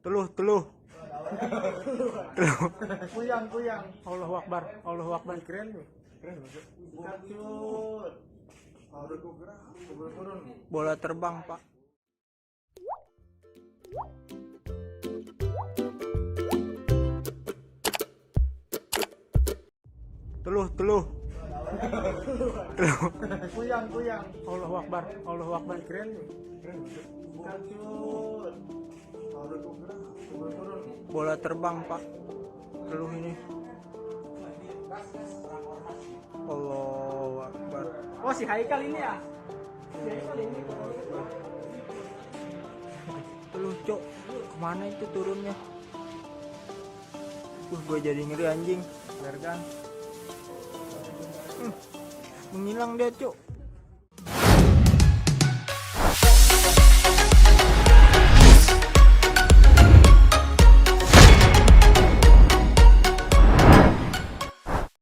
Teluh. Teluh. Kuyang. Allahu Akbar. Allahu Akbar. Keren tuh. Bukan. Bola terbang, Pak. Teluh. Kuyang. Allahu Akbar. Allahu Akbar. Keren tuh. Bukan. Bola terbang, Pak. Teluh ini. Allahu Akbar. Oh, si Haikal ini ya? Teluh, Cok. Kemana itu turunnya? Gue jadi ngeri anjing. Biar kan. Menghilang dia, Cok.